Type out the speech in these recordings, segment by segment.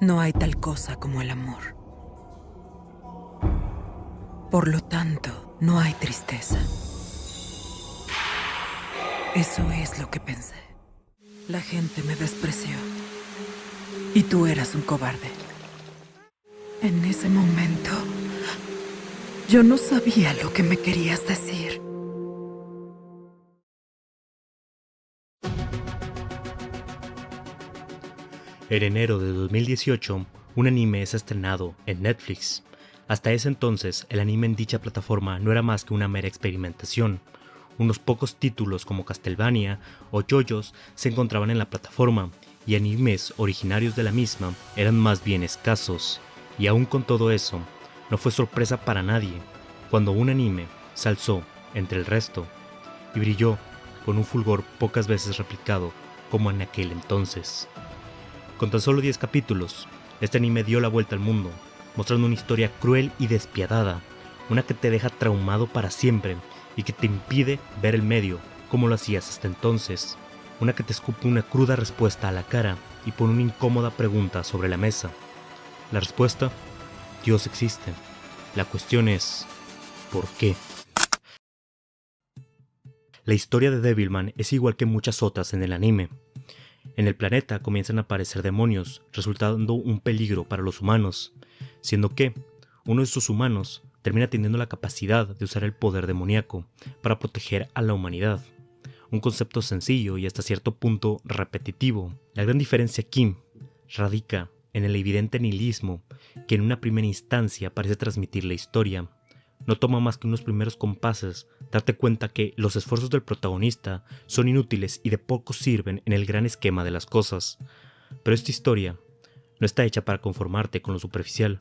No hay tal cosa como el amor. Por lo tanto, no hay tristeza. Eso es lo que pensé. La gente me despreció. Y tú eras un cobarde. En ese momento, yo no sabía lo que me querías decir. En enero de 2018, un anime es estrenado en Netflix. Hasta ese entonces, el anime en dicha plataforma no era más que una mera experimentación. Unos pocos títulos como Castlevania o JoJo's se encontraban en la plataforma, y animes originarios de la misma eran más bien escasos. Y aún con todo eso, no fue sorpresa para nadie cuando un anime se alzó entre el resto y brilló con un fulgor pocas veces replicado como en aquel entonces. Con tan solo 10 capítulos, este anime dio la vuelta al mundo, mostrando una historia cruel y despiadada, una que te deja traumado para siempre y que te impide ver el medio como lo hacías hasta entonces, una que te escupe una cruda respuesta a la cara y pone una incómoda pregunta sobre la mesa. La respuesta: Dios existe. La cuestión es, ¿por qué? La historia de Devilman es igual que muchas otras en el anime. En el planeta comienzan a aparecer demonios, resultando un peligro para los humanos, siendo que uno de estos humanos termina teniendo la capacidad de usar el poder demoníaco para proteger a la humanidad. Un concepto sencillo y hasta cierto punto repetitivo. La gran diferencia aquí radica en el evidente nihilismo que en una primera instancia parece transmitir la historia. No toma más que unos primeros compases darte cuenta que los esfuerzos del protagonista son inútiles y de poco sirven en el gran esquema de las cosas. Pero esta historia no está hecha para conformarte con lo superficial.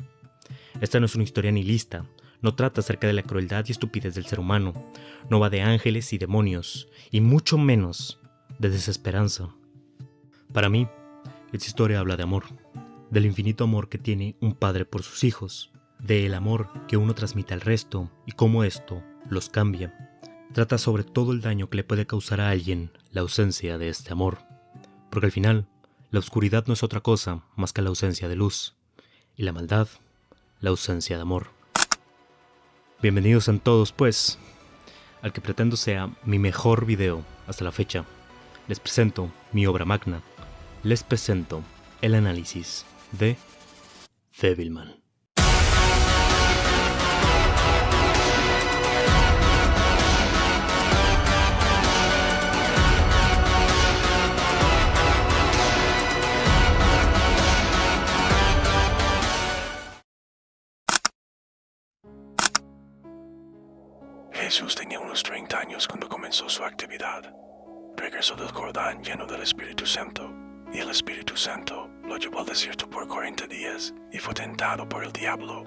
Esta no es una historia nihilista, no trata acerca de la crueldad y estupidez del ser humano, no va de ángeles y demonios, y mucho menos de desesperanza. Para mí, esta historia habla de amor, del infinito amor que tiene un padre por sus hijos, del amor que uno transmite al resto y cómo esto los cambia. Trata sobre todo el daño que le puede causar a alguien la ausencia de este amor, porque al final, la oscuridad no es otra cosa más que la ausencia de luz, y la maldad, la ausencia de amor. Bienvenidos sean todos, pues, al que pretendo sea mi mejor video hasta la fecha. Les presento mi obra magna, les presento el análisis de Devilman. Jesús tenía unos 30 años cuando comenzó su actividad. Regresó del Jordán lleno del Espíritu Santo, y el Espíritu Santo lo llevó al desierto por 40 días y fue tentado por el diablo.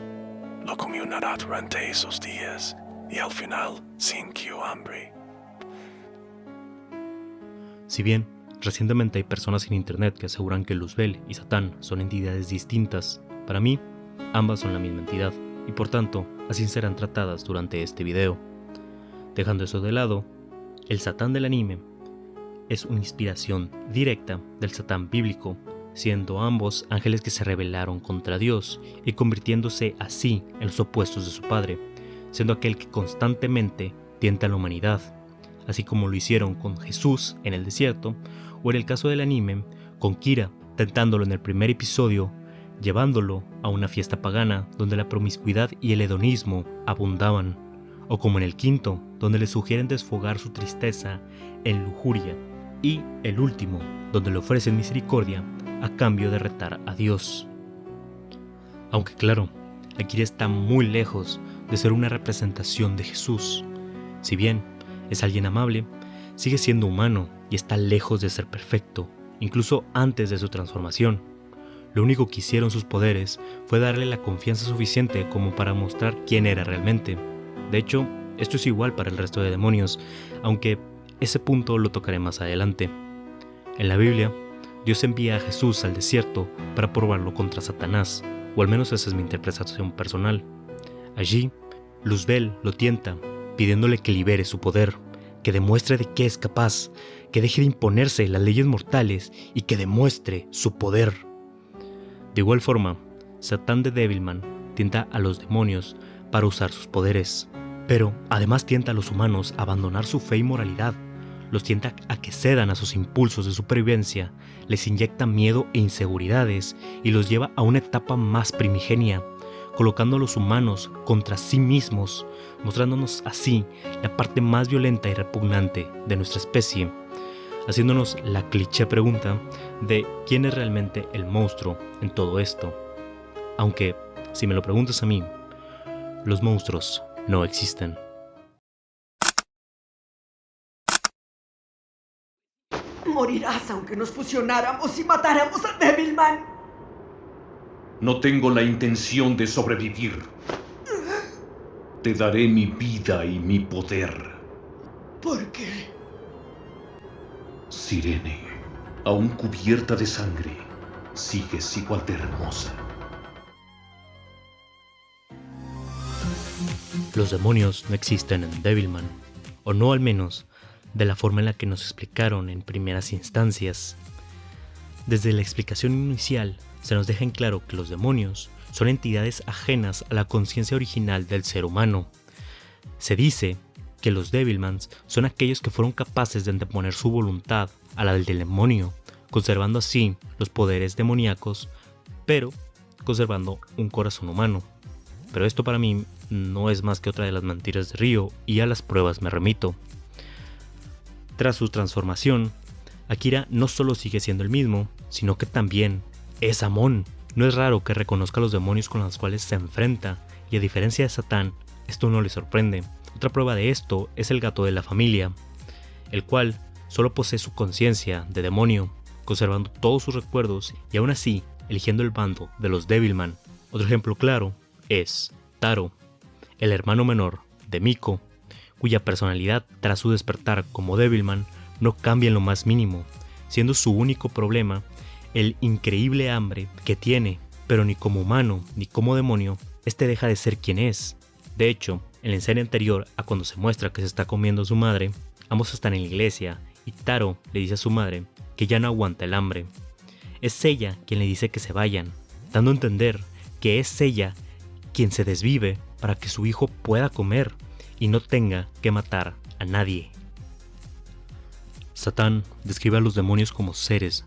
Lo comió nada durante esos días y al final sintió hambre. Si bien recientemente hay personas en internet que aseguran que Luzbel y Satán son entidades distintas, para mí ambas son la misma entidad y por tanto así serán tratadas durante este video. Dejando eso de lado, el Satán del anime es una inspiración directa del Satán bíblico, siendo ambos ángeles que se rebelaron contra Dios y convirtiéndose así en los opuestos de su padre, siendo aquel que constantemente tienta a la humanidad, así como lo hicieron con Jesús en el desierto, o en el caso del anime, con Kira, tentándolo en el primer episodio, llevándolo a una fiesta pagana donde la promiscuidad y el hedonismo abundaban, o como en el quinto, donde le sugieren desfogar su tristeza en lujuria, y el último, donde le ofrecen misericordia a cambio de retar a Dios. Aunque claro, Akira está muy lejos de ser una representación de Jesús. Si bien es alguien amable, sigue siendo humano y está lejos de ser perfecto, incluso antes de su transformación. Lo único que hicieron sus poderes fue darle la confianza suficiente como para mostrar quién era realmente. De hecho, esto es igual para el resto de demonios, aunque ese punto lo tocaré más adelante. En la Biblia, Dios envía a Jesús al desierto para probarlo contra Satanás, o al menos esa es mi interpretación personal. Allí, Luzbel lo tienta, pidiéndole que libere su poder, que demuestre de qué es capaz, que deje de imponerse las leyes mortales y que demuestre su poder. De igual forma, Satán de Devilman tienta a los demonios para usar sus poderes, pero además tienta a los humanos a abandonar su fe y moralidad, los tienta a que cedan a sus impulsos de supervivencia, les inyecta miedo e inseguridades y los lleva a una etapa más primigenia, colocando a los humanos contra sí mismos, mostrándonos así la parte más violenta y repugnante de nuestra especie, haciéndonos la cliché pregunta de quién es realmente el monstruo en todo esto. Aunque, si me lo preguntas a mí, los monstruos no existen. Morirás aunque nos fusionáramos y matáramos a Devilman. No tengo la intención de sobrevivir. Te daré mi vida y mi poder. ¿Por qué? Sirene, aún cubierta de sangre, sigues igual de hermosa. Los demonios no existen en Devilman, o no al menos de la forma en la que nos explicaron en primeras instancias. Desde la explicación inicial se nos deja en claro que los demonios son entidades ajenas a la conciencia original del ser humano. Se dice que los Devilmans son aquellos que fueron capaces de anteponer su voluntad a la del demonio, conservando así los poderes demoníacos, pero conservando un corazón humano. Pero esto para mí no es más que otra de las mentiras de Ryo, y a las pruebas me remito. Tras su transformación, Akira no solo sigue siendo el mismo, sino que también es Amon. No es raro que reconozca a los demonios con los cuales se enfrenta, y a diferencia de Satán, esto no le sorprende. Otra prueba de esto es el gato de la familia, el cual solo posee su conciencia de demonio, conservando todos sus recuerdos y aún así eligiendo el bando de los Devilman. Otro ejemplo claro es Taro, el hermano menor de Miko, cuya personalidad tras su despertar como Devilman no cambia en lo más mínimo, siendo su único problema el increíble hambre que tiene, pero ni como humano ni como demonio, este deja de ser quien es. De hecho, en la escena anterior a cuando se muestra que se está comiendo a su madre, ambos están en la iglesia y Taro le dice a su madre que ya no aguanta el hambre. Es ella quien le dice que se vayan, dando a entender que es ella quien se desvive para que su hijo pueda comer y no tenga que matar a nadie. Satán describe a los demonios como seres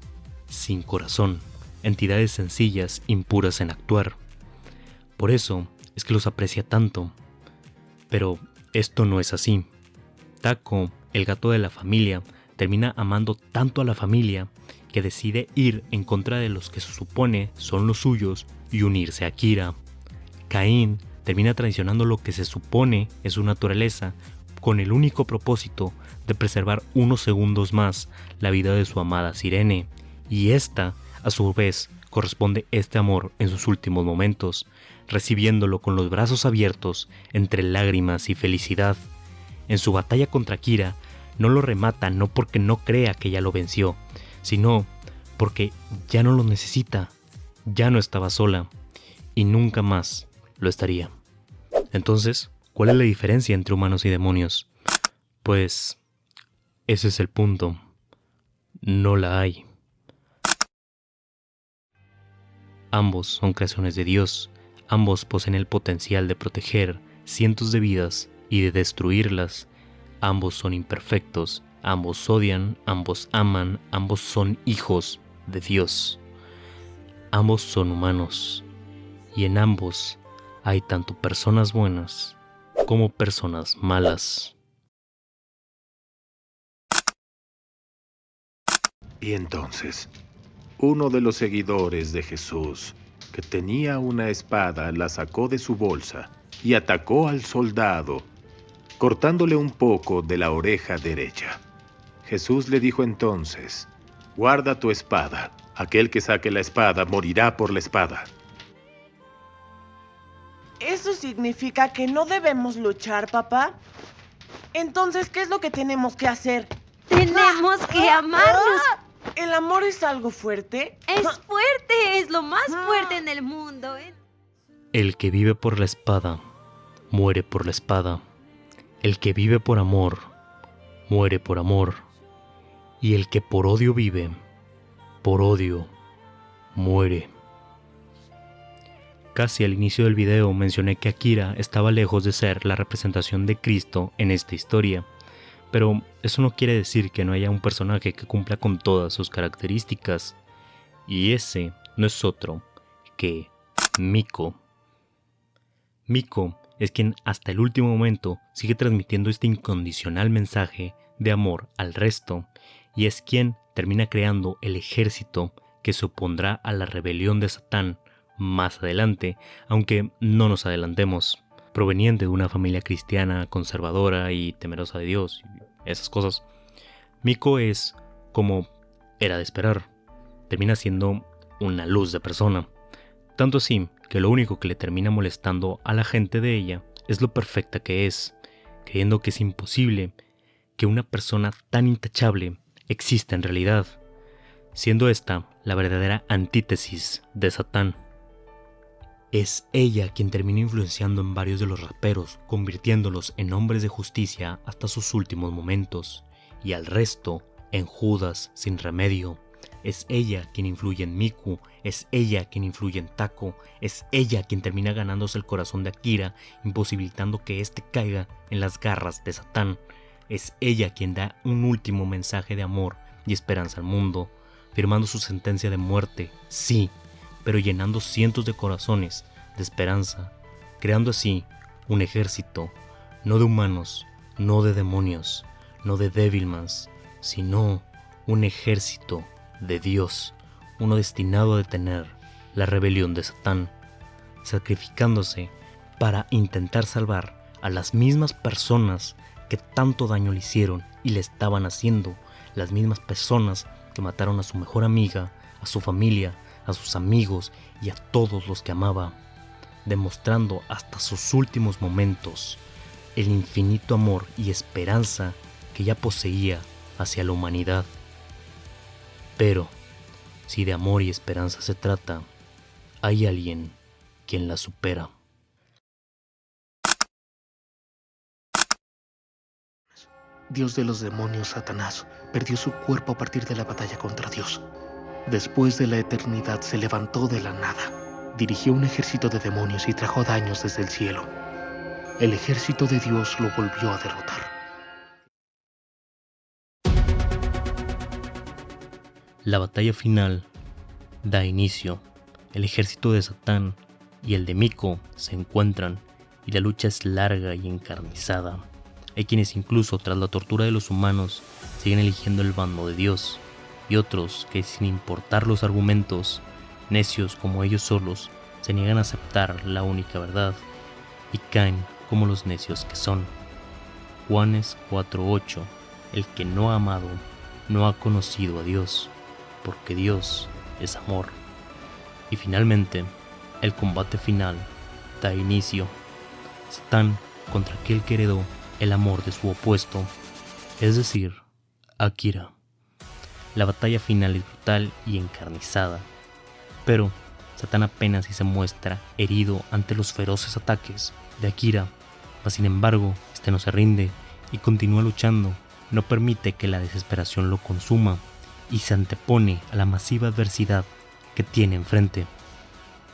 sin corazón, entidades sencillas, impuras en actuar. Por eso es que los aprecia tanto. Pero esto no es así. Tako, el gato de la familia, termina amando tanto a la familia que decide ir en contra de los que se supone son los suyos y unirse a Akira. Caín termina traicionando lo que se supone es su naturaleza con el único propósito de preservar unos segundos más la vida de su amada Sirene, y esta, a su vez, corresponde este amor en sus últimos momentos, recibiéndolo con los brazos abiertos entre lágrimas y felicidad. En su batalla contra Akira, no lo remata no porque no crea que ya lo venció, sino porque ya no lo necesita, ya no estaba sola, y nunca más lo estaría. Entonces, ¿cuál es la diferencia entre humanos y demonios? Pues, ese es el punto. No la hay. Ambos son creaciones de Dios, ambos poseen el potencial de proteger cientos de vidas y de destruirlas. Ambos son imperfectos, ambos odian, ambos aman, ambos son hijos de Dios. Ambos son humanos, y en ambos hay tanto personas buenas como personas malas. Y entonces, uno de los seguidores de Jesús, que tenía una espada, la sacó de su bolsa y atacó al soldado, cortándole un poco de la oreja derecha. Jesús le dijo entonces: «Guarda tu espada. Aquel que saque la espada morirá por la espada». ¿Eso significa que no debemos luchar, papá? Entonces, ¿qué es lo que tenemos que hacer? Tenemos que amarnos. ¿El amor es algo fuerte? Es fuerte, es lo más fuerte en el mundo. El que vive por la espada, muere por la espada. El que vive por amor, muere por amor. Y el que por odio vive, por odio, muere. Casi al inicio del video mencioné que Akira estaba lejos de ser la representación de Cristo en esta historia, pero eso no quiere decir que no haya un personaje que cumpla con todas sus características, y ese no es otro que Miko. Miko es quien hasta el último momento sigue transmitiendo este incondicional mensaje de amor al resto, y es quien termina creando el ejército que se opondrá a la rebelión de Satán más adelante, aunque no nos adelantemos. Proveniente de una familia cristiana conservadora y temerosa de Dios, esas cosas, Miko es, como era de esperar, termina siendo una luz de persona. Tanto así que lo único que le termina molestando a la gente de ella es lo perfecta que es, creyendo que es imposible que una persona tan intachable exista en realidad, siendo esta la verdadera antítesis de Satán. Es ella quien termina influenciando en varios de los raperos, convirtiéndolos en hombres de justicia hasta sus últimos momentos, y al resto en Judas sin remedio. Es ella quien influye en Miku, es ella quien influye en Tako, es ella quien termina ganándose el corazón de Akira, imposibilitando que éste caiga en las garras de Satán. Es ella quien da un último mensaje de amor y esperanza al mundo, firmando su sentencia de muerte, sí, pero llenando cientos de corazones de esperanza, creando así un ejército, no de humanos, no de demonios, no de Devilmans, sino un ejército de Dios, uno destinado a detener la rebelión de Satán, sacrificándose para intentar salvar a las mismas personas que tanto daño le hicieron y le estaban haciendo, las mismas personas que mataron a su mejor amiga, a su familia, a sus amigos y a todos los que amaba, demostrando hasta sus últimos momentos el infinito amor y esperanza que ya poseía hacia la humanidad. Pero, si de amor y esperanza se trata, hay alguien quien la supera. Dios de los demonios, Satanás, perdió su cuerpo a partir de la batalla contra Dios. Después de la eternidad se levantó de la nada, dirigió un ejército de demonios y trajo daños desde el cielo. El ejército de Dios lo volvió a derrotar. La batalla final da inicio. El ejército de Satán y el de Miko se encuentran y la lucha es larga y encarnizada. Hay quienes incluso tras la tortura de los humanos siguen eligiendo el bando de Dios, y otros que sin importar los argumentos, necios como ellos solos, se niegan a aceptar la única verdad y caen como los necios que son. Juanes 4:8. El que no ha amado no ha conocido a Dios, porque Dios es amor. Y finalmente, el combate final da inicio. Satán contra aquel que heredó el amor de su opuesto, es decir, Akira. La batalla final es brutal y encarnizada, pero Satán apenas si se muestra herido ante los feroces ataques de Akira, mas sin embargo, este no se rinde y continúa luchando, no permite que la desesperación lo consuma y se antepone a la masiva adversidad que tiene enfrente.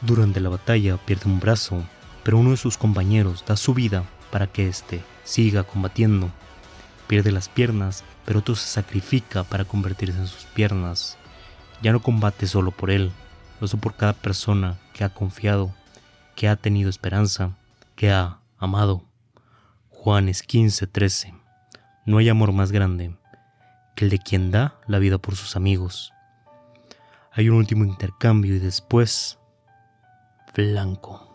Durante la batalla pierde un brazo, pero uno de sus compañeros da su vida para que éste siga combatiendo. Pierde las piernas, pero otro se sacrifica para convertirse en sus piernas. Ya no combate solo por él, lo hace por cada persona que ha confiado, que ha tenido esperanza, que ha amado. Juanes 15:13. No hay amor más grande que el de quien da la vida por sus amigos. Hay un último intercambio y después, blanco.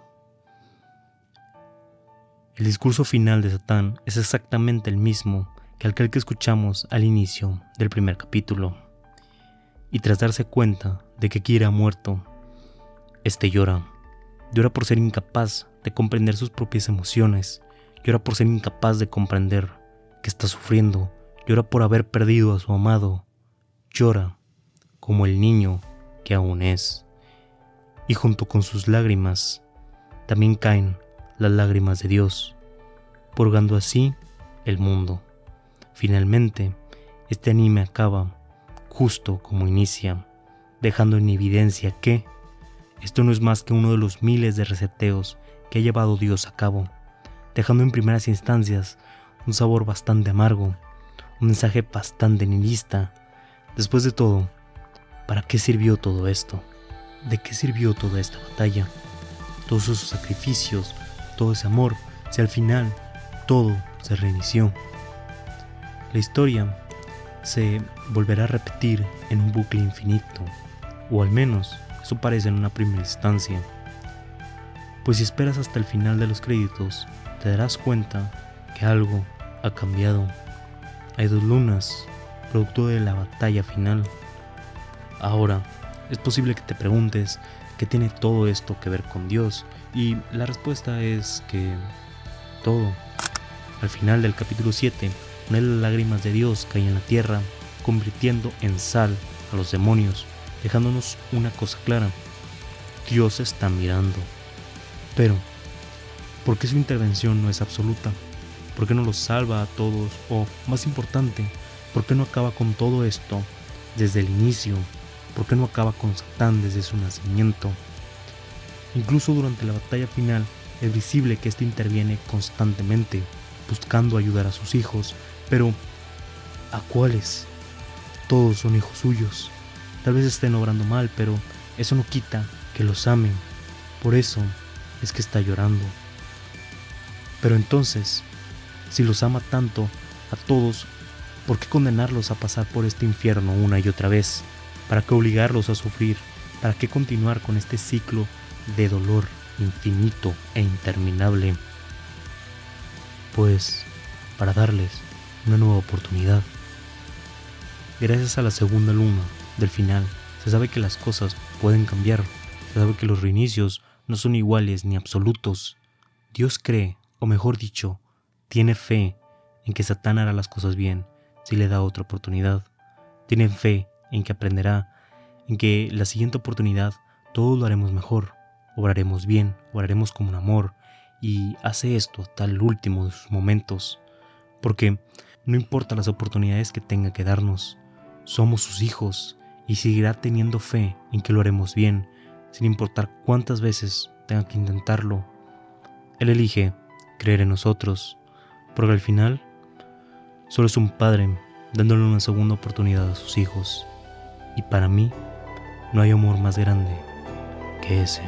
El discurso final de Satán es exactamente el mismo que aquel que escuchamos al inicio del primer capítulo. Y tras darse cuenta de que Akira ha muerto, este llora. Llora por ser incapaz de comprender sus propias emociones. Llora por ser incapaz de comprender que está sufriendo. Llora por haber perdido a su amado. Llora como el niño que aún es. Y junto con sus lágrimas, también caen las lágrimas de Dios, purgando así el mundo. Finalmente, este anime acaba justo como inicia, dejando en evidencia que esto no es más que uno de los miles de reseteos que ha llevado Dios a cabo, dejando en primeras instancias un sabor bastante amargo, un mensaje bastante nihilista. Después de todo, ¿para qué sirvió todo esto? ¿De qué sirvió toda esta batalla? Todos esos sacrificios, todo ese amor, si al final todo se reinició. La historia se volverá a repetir en un bucle infinito, o al menos eso parece en una primera instancia. Pues si esperas hasta el final de los créditos, te darás cuenta que algo ha cambiado. Hay dos lunas, producto de la batalla final. Ahora, es posible que te preguntes qué tiene todo esto que ver con Dios, y la respuesta es que todo. Al final del capítulo 7, una de las lágrimas de Dios cae en la tierra, convirtiendo en sal a los demonios, dejándonos una cosa clara: Dios está mirando. Pero, ¿por qué su intervención no es absoluta? ¿Por qué no los salva a todos? O, más importante, ¿por qué no acaba con todo esto desde el inicio? ¿Por qué no acaba con Satán desde su nacimiento? Incluso durante la batalla final es visible que éste interviene constantemente, buscando ayudar a sus hijos. Pero, ¿a cuáles? Todos son hijos suyos. Tal vez estén obrando mal, pero eso no quita que los amen. Por eso es que está llorando. Pero entonces, si los ama tanto a todos, ¿por qué condenarlos a pasar por este infierno una y otra vez? ¿Para qué obligarlos a sufrir? ¿Para qué continuar con este ciclo de dolor infinito e interminable? Pues para darles una nueva oportunidad. Gracias a la segunda luna del final, se sabe que las cosas pueden cambiar. Se sabe que los reinicios no son iguales ni absolutos. Dios cree, o mejor dicho, tiene fe en que Satán hará las cosas bien si le da otra oportunidad. Tiene fe en que aprenderá, en que la siguiente oportunidad todos lo haremos mejor, obraremos bien, obraremos con un amor, y hace esto hasta el último de sus momentos, porque no importa las oportunidades que tenga que darnos, somos sus hijos, y seguirá teniendo fe en que lo haremos bien, sin importar cuántas veces tenga que intentarlo. Él elige creer en nosotros, porque al final solo es un padre dándole una segunda oportunidad a sus hijos, y para mí no hay amor más grande que ese.